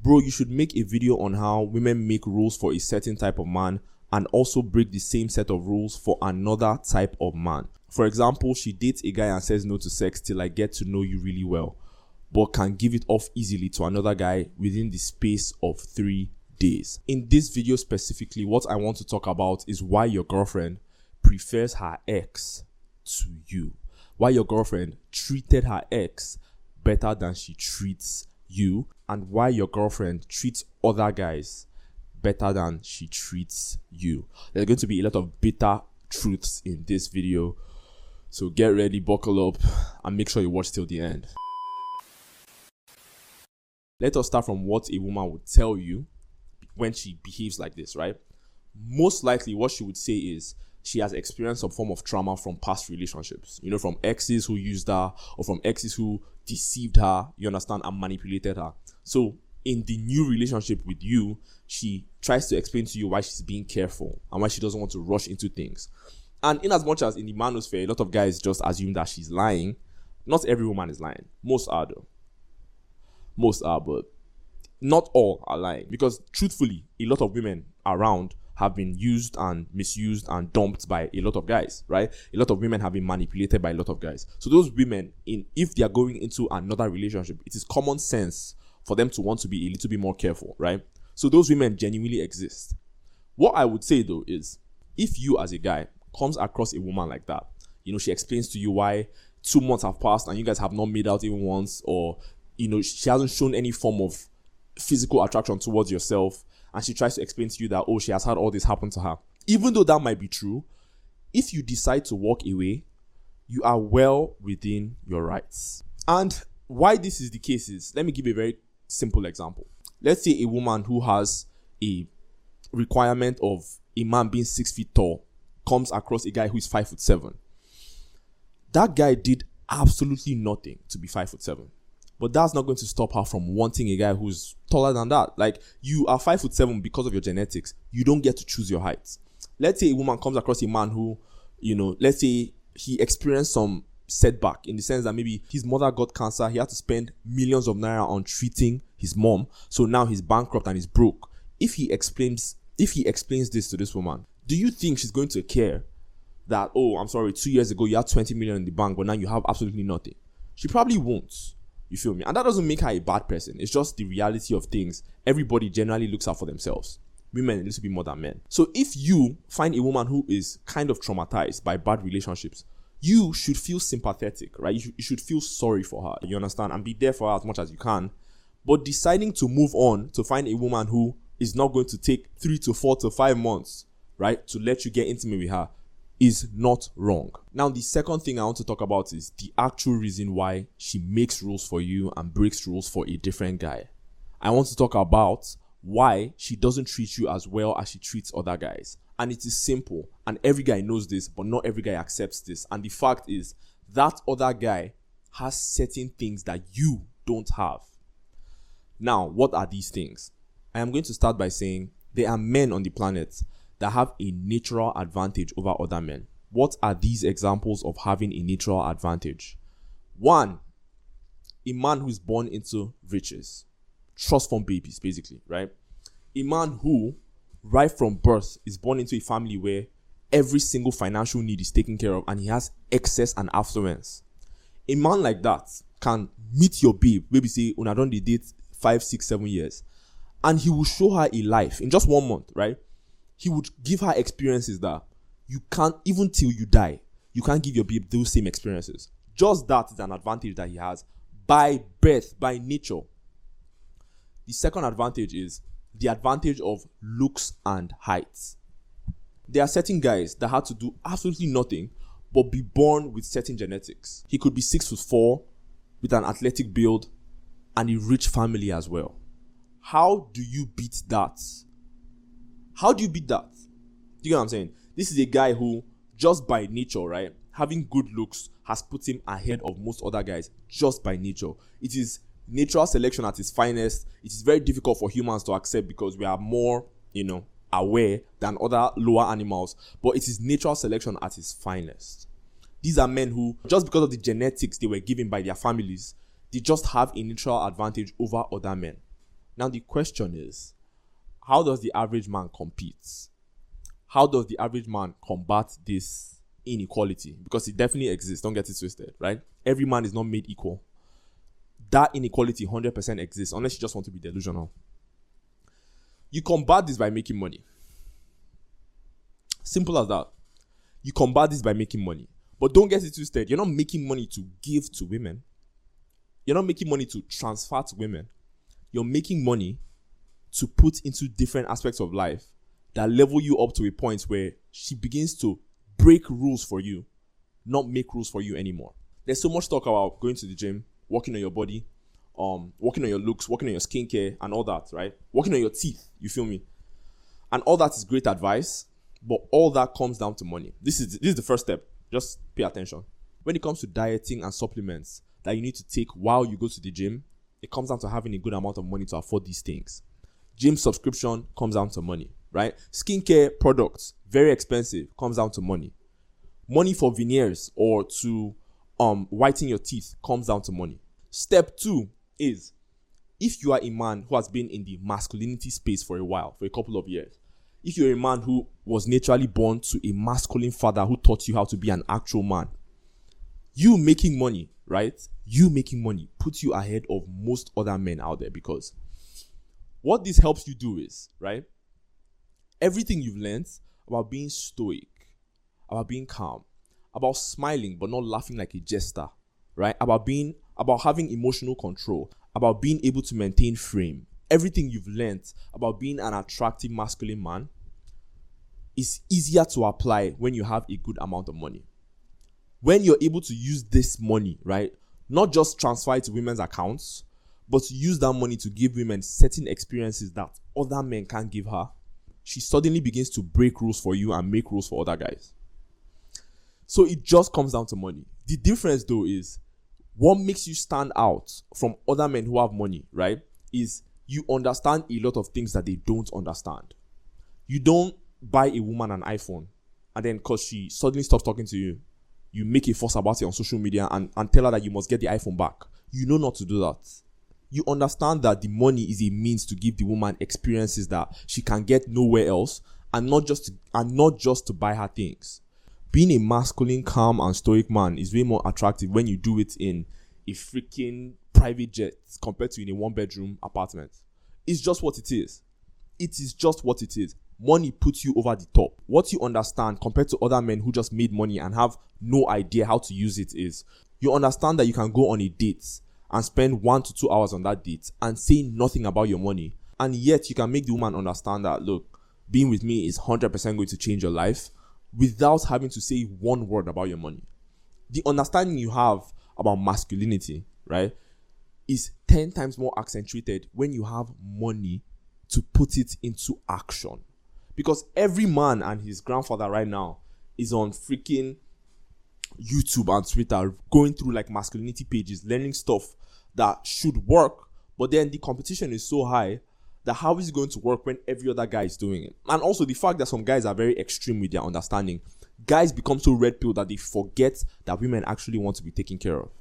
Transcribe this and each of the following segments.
bro, you should make a video on how women make rules for a certain type of man and also break the same set of rules for another type of man. For example, she dates a guy and says no to sex till I get to know you really well, but can give it off easily to another guy within the space of 3 days. In this video specifically, what I want to talk about is why your girlfriend prefers her ex to you. Why your girlfriend treated her ex better than she treats you, and why your girlfriend treats other guys better than she treats you. There's going to be a lot of bitter truths in this video, so get ready, buckle up, and make sure you watch till the end. Let us start from what a woman would tell you when she behaves like this, right? Most likely what she would say is she has experienced some form of trauma from past relationships, from exes who used her or from exes who deceived her, you understand, and manipulated her. So in the new relationship with you, she tries to explain to you why she's being careful and why she doesn't want to rush into things. And in as much as in the manosphere, a lot of guys just assume that she's lying, not every woman is lying. Most are though. Most are, but not all are lying. Because truthfully, a lot of women around have been used and misused and dumped by a lot of guys, right? A lot of women have been manipulated by a lot of guys. So those women, if they are going into another relationship, it is common sense for them to want to be a little bit more careful, right? So those women genuinely exist. What I would say though is, if you as a guy comes across a woman like that, she explains to you why 2 months have passed and you guys have not made out even once, or she hasn't shown any form of physical attraction towards yourself, and she tries to explain to you that, she has had all this happen to her. Even though that might be true, if you decide to walk away, you are well within your rights. And why this is the case is, let me give a very simple example. Let's say a woman who has a requirement of a man being 6 feet tall comes across a guy who is 5'7". That guy did absolutely nothing to be 5'7". But that's not going to stop her from wanting a guy who's taller than that. Like, you are 5'7" because of your genetics. You don't get to choose your height. Let's say a woman comes across a man who, let's say he experienced some setback in the sense that maybe his mother got cancer. He had to spend millions of naira on treating his mom. So now he's bankrupt and he's broke. If he explains this to this woman, do you think she's going to care that, I'm sorry, 2 years ago you had 20 million in the bank, but now you have absolutely nothing? She probably won't. You feel me? And that doesn't make her a bad person. It's just the reality of things. Everybody generally looks out for themselves. Women a little bit more than men. So if you find a woman who is kind of traumatized by bad relationships, you should feel sympathetic, right? You should feel sorry for her, you understand? And be there for her as much as you can. But deciding to move on to find a woman who is not going to take 3 to 4 to 5 months, right, to let you get intimate with her is not wrong. Now, the second thing I want to talk about is the actual reason why she makes rules for you and breaks rules for a different guy. I want to talk about why she doesn't treat you as well as she treats other guys. And it is simple, and every guy knows this, but not every guy accepts this. And the fact is, that other guy has certain things that you don't have. Now, what are these things? I am going to start by saying there are men on the planet that have a natural advantage over other men. What are these examples of having a natural advantage? 1, a man who is born into riches. Trust fund babies, basically, right? A man who, right from birth, is born into a family where every single financial need is taken care of and he has excess and affluence. A man like that can meet your babe, maybe say, una don dey date 5, 6, 7 years, and he will show her a life in just 1 month, right? He would give her experiences that you can't, even till you die, you can't give your babe those same experiences. Just that is an advantage that he has by birth, by nature. The second advantage is the advantage of looks and height. There are certain guys that had to do absolutely nothing but be born with certain genetics. He could be 6'4" with an athletic build and a rich family as well. How do you beat that? How do you beat that? Do you get what I'm saying? This is a guy who, just by nature, right, having good looks has put him ahead of most other guys just by nature. It is natural selection at its finest. It is very difficult for humans to accept because we are more, aware than other lower animals. But it is natural selection at its finest. These are men who, just because of the genetics they were given by their families, they just have a natural advantage over other men. Now the question is, how does the average man compete? How does the average man combat this inequality? Because it definitely exists. Don't get it twisted, right? Every man is not made equal. That inequality 100% exists, unless you just want to be delusional. You combat this by making money. Simple as that. You combat this by making money. But don't get it twisted. You're not making money to give to women. You're not making money to transfer to women. You're making money to put into different aspects of life that level you up to a point where she begins to break rules for you, not make rules for you anymore. There's so much talk about going to the gym, working on your body, working on your looks, working on your skincare and all that, right? Working on your teeth, you feel me? And all that is great advice, but all that comes down to money. This is the first step. Just pay attention. When it comes to dieting and supplements that you need to take while you go to the gym, it comes down to having a good amount of money to afford these things. Gym subscription comes down to money, right? Skincare products, very expensive, comes down to money. Money for veneers or to whiten your teeth comes down to money. Step 2 is, if you are a man who has been in the masculinity space for a while, for a couple of years, if you're a man who was naturally born to a masculine father who taught you how to be an actual man, you making money, right? You making money puts you ahead of most other men out there, because what this helps you do is, right, everything you've learned about being stoic, about being calm, about smiling but not laughing like a jester, right, about having emotional control, about being able to maintain frame, everything you've learned about being an attractive masculine man is easier to apply when you have a good amount of money. When you're able to use this money, right, not just transfer it to women's accounts, but to use that money to give women certain experiences that other men can't give her, she suddenly begins to break rules for you and make rules for other guys. So it just comes down to money. The difference though is, what makes you stand out from other men who have money, right, is you understand a lot of things that they don't understand. You don't buy a woman an iPhone and then because she suddenly stops talking to you, you make a fuss about it on social media and tell her that you must get the iPhone back. You know not to do that. You understand that the money is a means to give the woman experiences that she can get nowhere else, and not just to buy her things. Being a masculine, calm, and stoic man is way more attractive when you do it in a freaking private jet compared to in a one-bedroom apartment. It's just what it is. It is just what it is. Money puts you over the top. What you understand compared to other men who just made money and have no idea how to use it is, you understand that you can go on a date and spend 1 to 2 hours on that date and say nothing about your money, and yet you can make the woman understand that, look, being with me is 100% going to change your life without having to say one word about your money. The understanding you have about masculinity, right, is 10 times more accentuated when you have money to put it into action. Because every man and his grandfather right now is on freaking YouTube and Twitter going through like masculinity pages, learning stuff that should work, but then the competition is so high that how is it going to work when every other guy is doing it? And also the fact that some guys are very extreme with their understanding. Guys become so red pill that they forget that women actually want to be taken care of,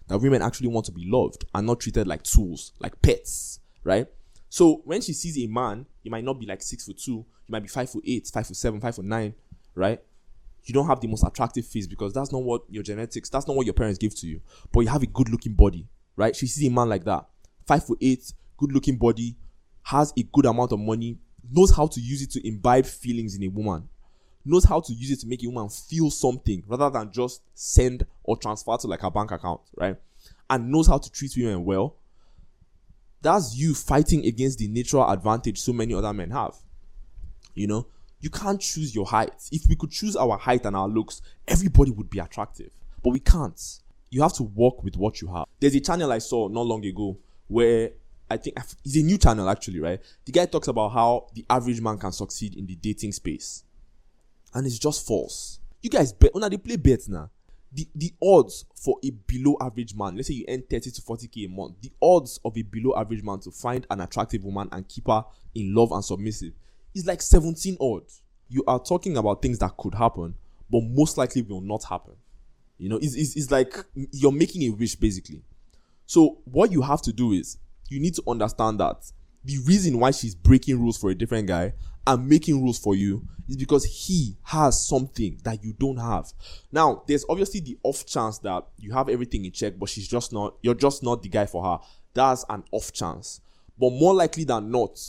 that women actually want to be loved and not treated like tools, like pets, right? So when she sees a man, he might not be like 6'2", he might be 5'8", 5'7", 5'9", right? You don't have the most attractive face because that's not what your genetics, that's not what your parents give to you. But you have a good looking body, right? She sees a man like that, 5'8", good looking body, has a good amount of money, knows how to use it to imbibe feelings in a woman, knows how to use it to make a woman feel something rather than just send or transfer to like her bank account, right? And knows how to treat women well. That's you fighting against the natural advantage so many other men have. You know, you can't choose your height. If we could choose our height and our looks, everybody would be attractive. But we can't. You have to work with what you have. There's a channel I saw not long ago where I think it's a new channel actually, right? The guy talks about how the average man can succeed in the dating space. And it's just false. You guys bet, they play bets now. The odds for a below average man, let's say you earn 30 to 40k a month, the odds of a below average man to find an attractive woman and keep her in love and submissive is like 17 odds. You are talking about things that could happen, but most likely will not happen. You know, it's like you're making a wish basically. So what you have to do is, you need to understand that The reason why she's breaking rules for a different guy and making rules for you is because he has something that you don't have. Now, there's obviously the off chance that you have everything in check, but you're just not the guy for her. That's an off chance. But more likely than not,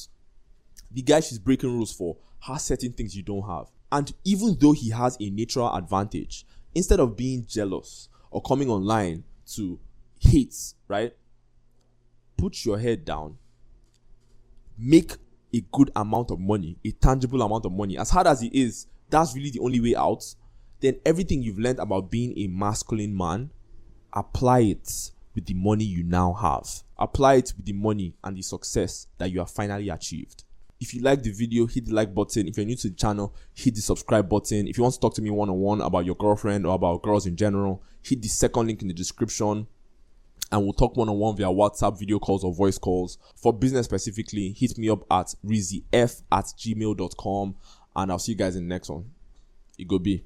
the guy she's breaking rules for has certain things you don't have. And even though he has a natural advantage, instead of being jealous or coming online to hate, right? Put your head down. Make a good amount of money, a tangible amount of money. As hard as it is, that's really the only way out. Then everything you've learned about being a masculine man, apply it with the money you now have. Apply it with the money and the success that you have finally achieved. If you like the video, hit the like button. If you're new to the channel, hit the subscribe button. If you want to talk to me one-on-one about your girlfriend or about girls in general, hit the second link in the description. And we'll talk one-on-one via WhatsApp, video calls, or voice calls. For business specifically, hit me up at Rizzyefff@gmail.com. And I'll see you guys in the next one. It go be.